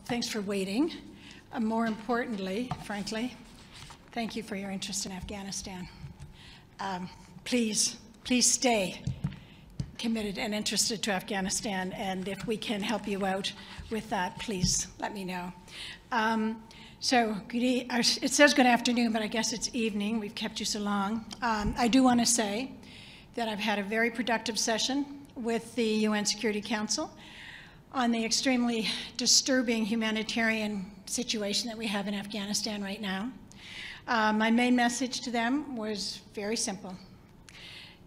thanks for waiting. More importantly, frankly, thank you for your interest in Afghanistan. Please stay committed and interested to Afghanistan, and if we can help you out with that, please let me know. It says good afternoon, but I guess it's evening. We've kept you so long. I do want to say that I've had a very productive session with the UN Security Council on the extremely disturbing humanitarian situation that we have in Afghanistan right now. My main message to them was very simple.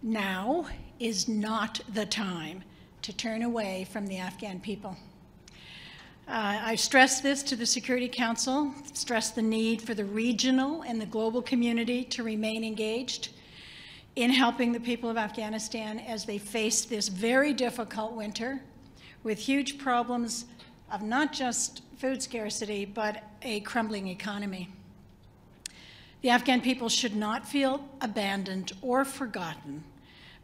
Now is not the time to turn away from the Afghan people. I stressed this to the Security Council, stressed the need for the regional and the global community to remain engaged in helping the people of Afghanistan as they face this very difficult winter with huge problems of not just food scarcity, but a crumbling economy. The Afghan people should not feel abandoned or forgotten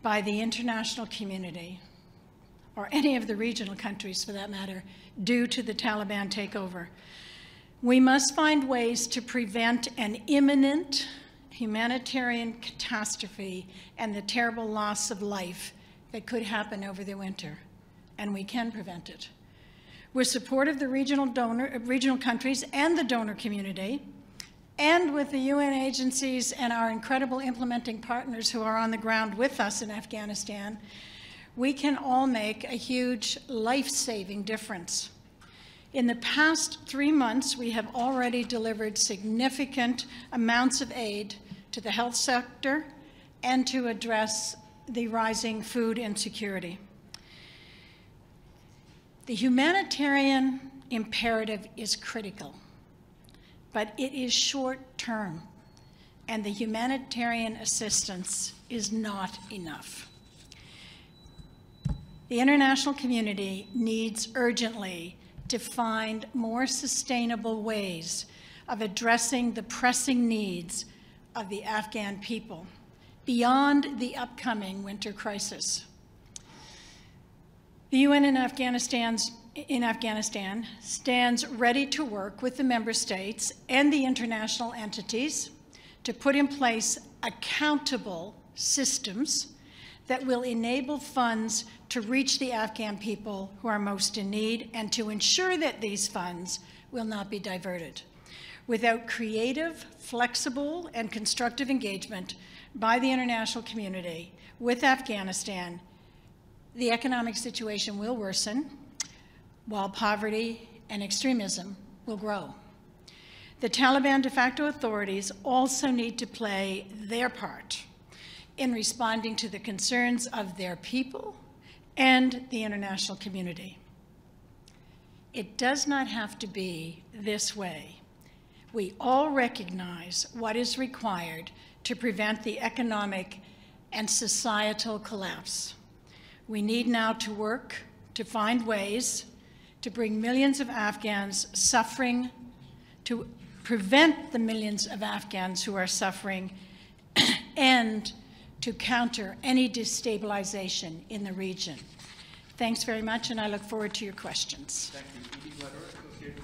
by the international community, or any of the regional countries for that matter, due to the Taliban takeover. We must find ways to prevent an imminent humanitarian catastrophe and the terrible loss of life that could happen over the winter, and we can prevent it. With support of the regional countries and the donor community, and with the UN agencies and our incredible implementing partners who are on the ground with us in Afghanistan, we can all make a huge life-saving difference. In the past 3 months, we have already delivered significant amounts of aid to the health sector and to address the rising food insecurity. The humanitarian imperative is critical, but it is short-term, and the humanitarian assistance is not enough. The international community needs urgently to find more sustainable ways of addressing the pressing needs of the Afghan people beyond the upcoming winter crisis. The UN in Afghanistan stands ready to work with the member states and the international entities to put in place accountable systems that will enable funds to reach the Afghan people who are most in need and to ensure that these funds will not be diverted. Without creative, flexible, and constructive engagement by the international community with Afghanistan, the economic situation will worsen, while poverty and extremism will grow. The Taliban de facto authorities also need to play their part in responding to the concerns of their people and the international community. It does not have to be this way. We all recognize what is required to prevent the economic and societal collapse. We need now to work to find ways to bring millions of Afghans suffering, to prevent the millions of Afghans who are suffering, and to counter any destabilization in the region. Thanks very much, and I look forward to your questions. Thank you. Edie Letter, Associated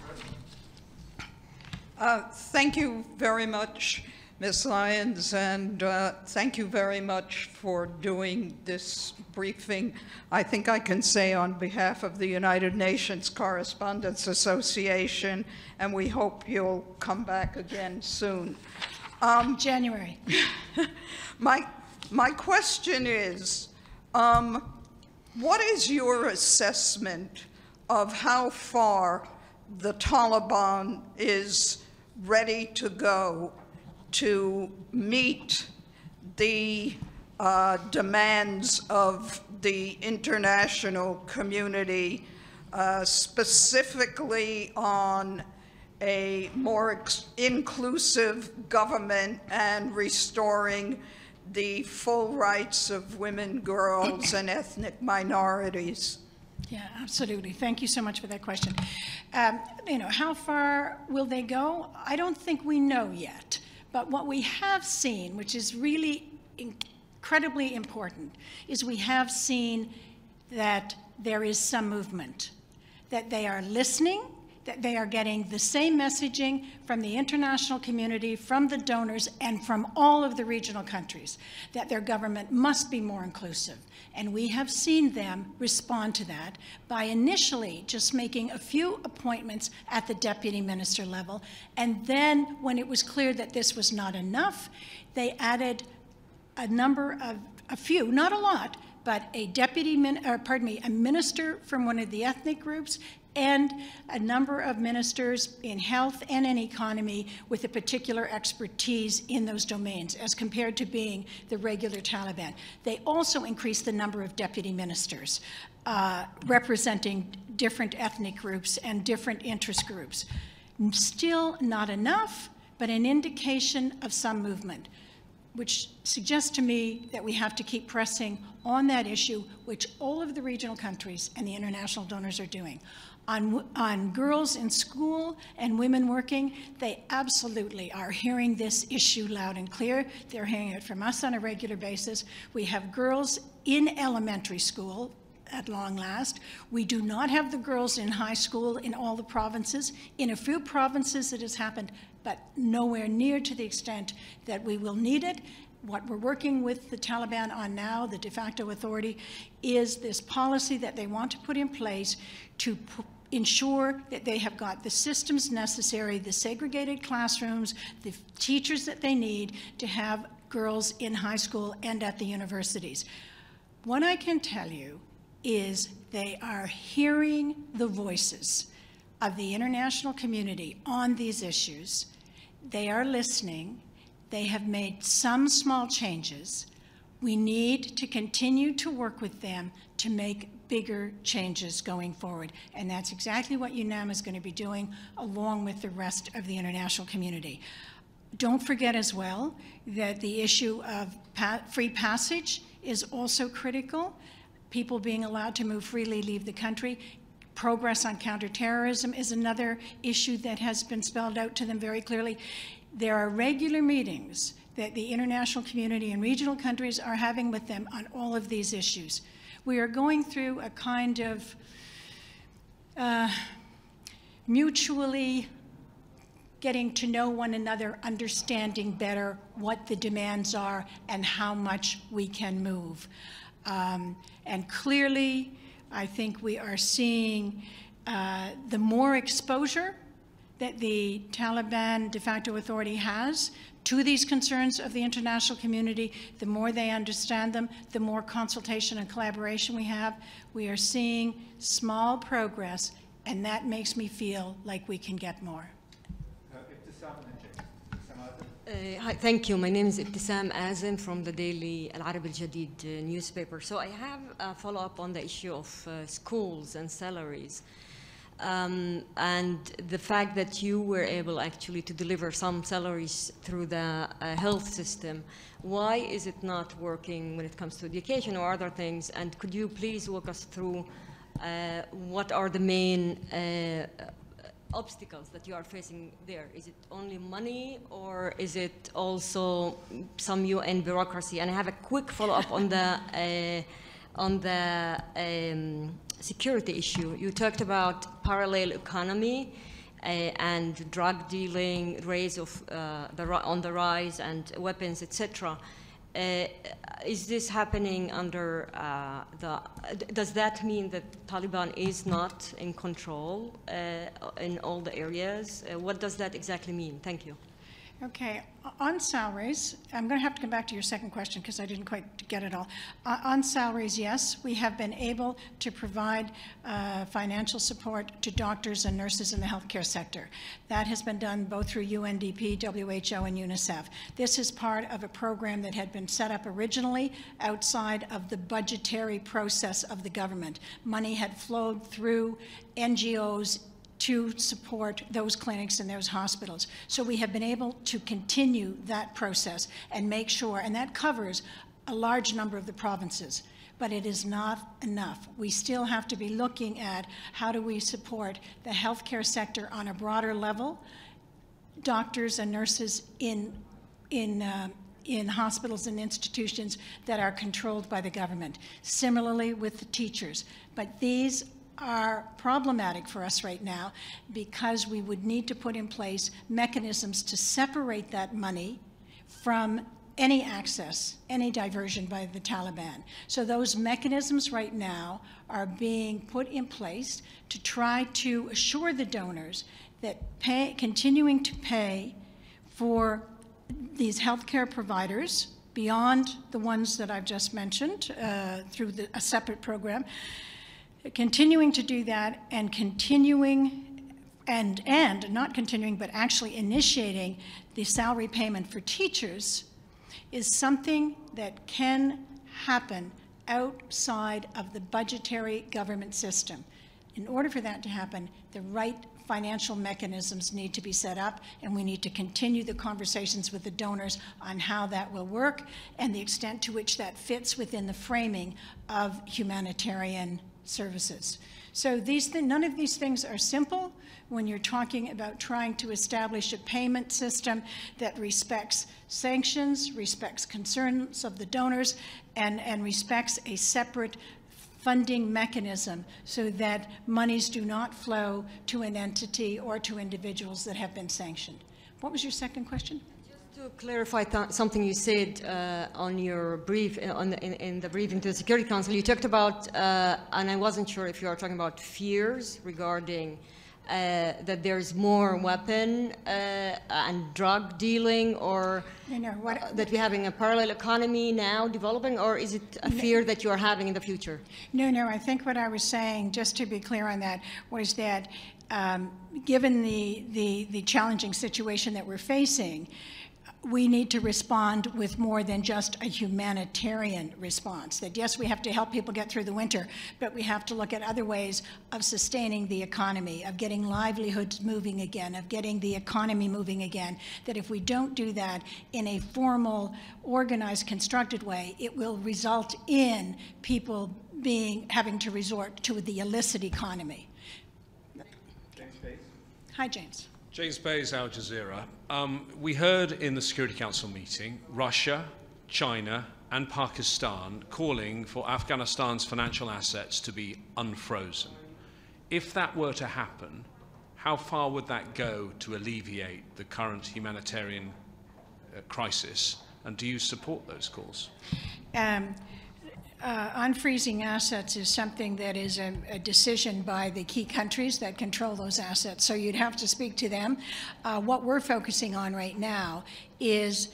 Press. Thank you very much, Ms. Lyons, and thank you very much for doing this briefing. I think I can say on behalf of the United Nations Correspondents Association, and we hope you'll come back again soon. January. My question is, what is your assessment of how far the Taliban is ready to go to meet the demands of the international community, specifically on a more inclusive government and restoring the full rights of women, girls, and ethnic minorities? Yeah, absolutely. Thank you so much for that question. How far will they go? I don't think we know yet. But what we have seen, which is really incredibly important, is we have seen that there is some movement, that they are listening that they are getting the same messaging from the international community, from the donors, and from all of the regional countries, that their government must be more inclusive. And we have seen them respond to that by initially just making a few appointments at the deputy minister level. And then when it was clear that this was not enough, they added a few, not a lot, but a a minister from one of the ethnic groups, and a number of ministers in health and in economy with a particular expertise in those domains, as compared to being the regular Taliban. They also increased the number of deputy ministers representing different ethnic groups and different interest groups. Still not enough, but an indication of some movement, which suggests to me that we have to keep pressing on that issue, which all of the regional countries and the international donors are doing. On girls in school and women working, they absolutely are hearing this issue loud and clear. They're hearing it from us on a regular basis. We have girls in elementary school at long last. We do not have the girls in high school in all the provinces. In a few provinces it has happened, but nowhere near to the extent that we will need it. What we're working with the Taliban on now, the de facto authority, is this policy that they want to put in place to ensure that they have got the systems necessary, the segregated classrooms, the teachers that they need to have girls in high school and at the universities. What I can tell you is they are hearing the voices of the international community on these issues. They are listening. They have made some small changes. We need to continue to work with them to make bigger changes going forward. And that's exactly what UNAMA is going to be doing along with the rest of the international community. Don't forget as well that the issue of free passage is also critical. People being allowed to move freely, leave the country. Progress on counterterrorism is another issue that has been spelled out to them very clearly. There are regular meetings that the international community and regional countries are having with them on all of these issues. We are going through a kind of mutually getting to know one another, understanding better what the demands are and how much we can move. And clearly, I think we are seeing the more exposure that the Taliban de facto authority has to these concerns of the international community, the more they understand them, the more consultation and collaboration we have. We are seeing small progress, and that makes me feel like we can get more. Hi, thank you. My name is Ibtisam Azim from the daily Al Arab Al Jadid newspaper. So I have a follow-up on the issue of schools and salaries. And the fact that you were able actually to deliver some salaries through the health system. Why is it not working when it comes to education or other things? And could you please walk us through what are the main obstacles that you are facing there? Is it only money, or is it also some UN bureaucracy? And I have a quick follow-up on the security issue. You talked about parallel economy and drug dealing, on the rise, and weapons, etc. Is this happening under does that mean that Taliban is not in control in all the areas? What does that exactly mean? Thank you. Okay, on salaries, I'm going to have to come back to your second question because I didn't quite get it all. On salaries, yes, we have been able to provide financial support to doctors and nurses in the healthcare sector. That has been done both through UNDP, WHO, and UNICEF. This is part of a program that had been set up originally outside of the budgetary process of the government. Money had flowed through NGOs to support those clinics and those hospitals. So we have been able to continue that process and make sure, and that covers a large number of the provinces, but it is not enough. We still have to be looking at how do we support the healthcare sector on a broader level, doctors and nurses in hospitals and institutions that are controlled by the government. Similarly with the teachers, but these are problematic for us right now because we would need to put in place mechanisms to separate that money from any access, any diversion by the Taliban. So those mechanisms right now are being put in place to try to assure the donors that continuing to pay for these healthcare providers beyond the ones that I've just mentioned through a separate program, continuing to do that and continuing and not continuing but actually initiating the salary payment for teachers is something that can happen outside of the budgetary government system. In order for that to happen, the right financial mechanisms need to be set up, and we need to continue the conversations with the donors on how that will work and the extent to which that fits within the framing of humanitarian services. So none of these things are simple when you're talking about trying to establish a payment system that respects sanctions, respects concerns of the donors, and respects a separate funding mechanism so that monies do not flow to an entity or to individuals that have been sanctioned. What was your second question? Just to clarify something you said on your brief, in the briefing to the Security Council, you talked about, and I wasn't sure if you are talking about fears regarding that there's more weapon and drug dealing, or that we're having a parallel economy now developing, or is it a fear that you're having in the future? No, I think what I was saying, just to be clear on that, was that given the challenging situation that we're facing, we need to respond with more than just a humanitarian response. That yes, we have to help people get through the winter, but we have to look at other ways of sustaining the economy, of getting livelihoods moving again, of getting the economy moving again. That if we don't do that in a formal, organized, constructed way, it will result in people having to resort to the illicit economy. James Bates. Hi, James. James Bays, Al Jazeera. We heard in the Security Council meeting Russia, China, and Pakistan calling for Afghanistan's financial assets to be unfrozen. If that were to happen, how far would that go to alleviate the current humanitarian crisis? And do you support those calls? Unfreezing assets is something that is a decision by the key countries that control those assets. So you'd have to speak to them. What we're focusing on right now is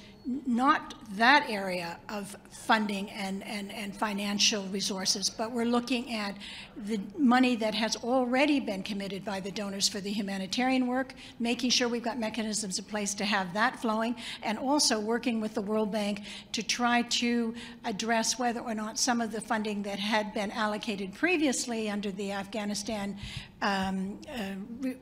not that area of funding and financial resources, but we're looking at the money that has already been committed by the donors for the humanitarian work, making sure we've got mechanisms in place to have that flowing, and also working with the World Bank to try to address whether or not some of the funding that had been allocated previously under the Afghanistan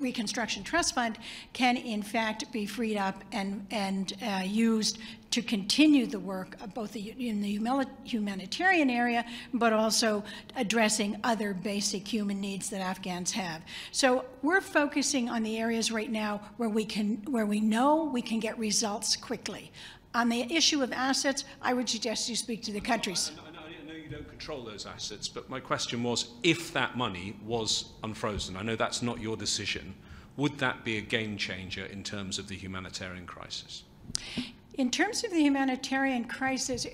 Reconstruction Trust Fund can in fact be freed up and used to continue the work both in the humanitarian area, but also addressing other basic human needs that Afghans have. So we're focusing on the areas right now where we know we can get results quickly. On the issue of assets, I would suggest you speak to the countries. I know you don't control those assets, but my question was, if that money was unfrozen, I know that's not your decision, would that be a game changer in terms of the humanitarian crisis? In terms of the humanitarian crisis,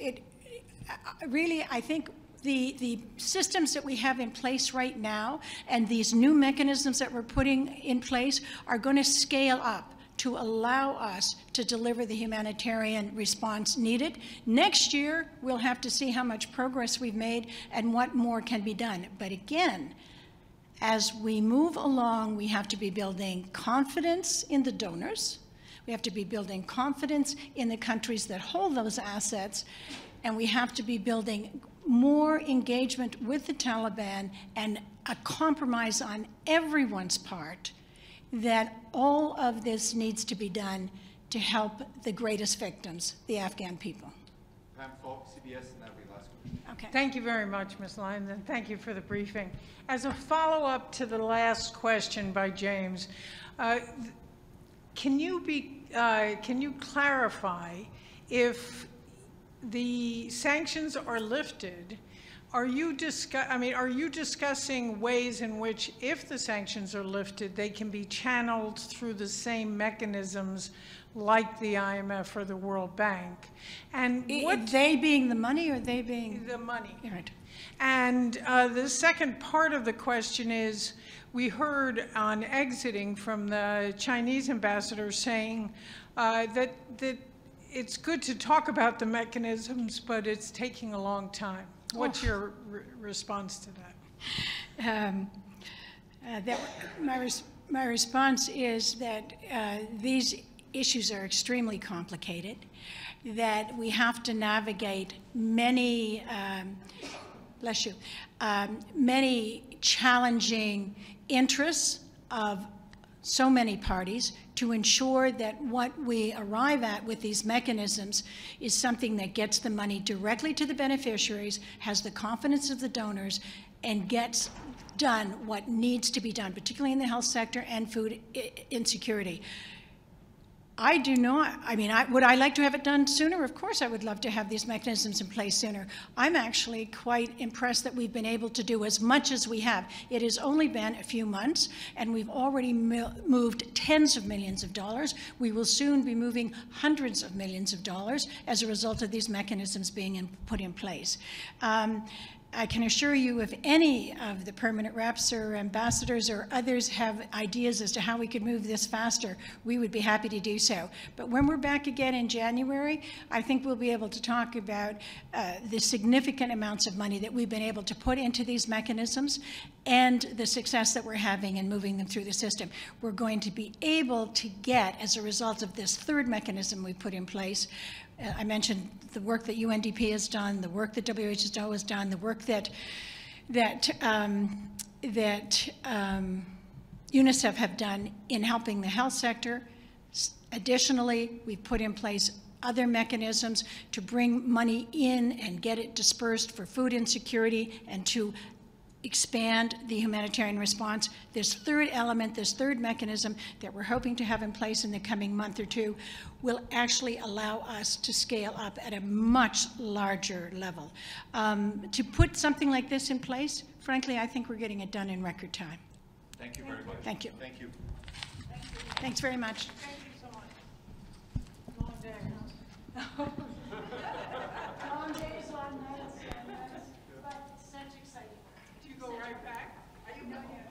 really, I think the systems that we have in place right now and these new mechanisms that we're putting in place are going to scale up to allow us to deliver the humanitarian response needed. Next year, we'll have to see how much progress we've made and what more can be done. But again, as we move along, we have to be building confidence in the donors. We have to be building confidence in the countries that hold those assets, and we have to be building more engagement with the Taliban and a compromise on everyone's part that all of this needs to be done to help the greatest victims, the Afghan people. Pam Falk, CBS, and that'll be the last question. Okay. Thank you very much, Ms. Lyons, and thank you for the briefing. As a follow-up to the last question by James, can you clarify if the sanctions are lifted, are you discussing ways in which, if the sanctions are lifted, they can be channeled through the same mechanisms like the IMF or the World Bank? And what They being the money, or they being the money? Right. And the second part of the question is, we heard on exiting from the Chinese ambassador saying that it's good to talk about the mechanisms, but it's taking a long time. What's your response to that? My response is that these issues are extremely complicated, that we have to navigate many, many challenging interests of so many parties to ensure that what we arrive at with these mechanisms is something that gets the money directly to the beneficiaries, has the confidence of the donors, and gets done what needs to be done, particularly in the health sector and food insecurity. I do not, would I like to have it done sooner? Of course I would love to have these mechanisms in place sooner. I'm actually quite impressed that we've been able to do as much as we have. It has only been a few months, and we've already moved tens of millions of dollars. We will soon be moving hundreds of millions of dollars as a result of these mechanisms being put in place. I can assure you, if any of the permanent reps or ambassadors or others have ideas as to how we could move this faster, we would be happy to do so. But when we're back again in January, I think we'll be able to talk about the significant amounts of money that we've been able to put into these mechanisms and the success that we're having in moving them through the system. We're going to be able to get, as a result of this third mechanism we put in place, I mentioned the work that UNDP has done, the work that WHO has done, the work that UNICEF have done in helping the health sector. Additionally, we've put in place other mechanisms to bring money in and get it dispersed for food insecurity and to expand the humanitarian response. This third element, this third mechanism that we're hoping to have in place in the coming month or two will actually allow us to scale up at a much larger level. To put something like this in place, frankly, I think we're getting it done in record time. Thank you very much. Thank you. Thank you. Thanks very much. Thank you so much. Long day, huh? Long days, long nights, but such exciting. Do you go right back? Are you going?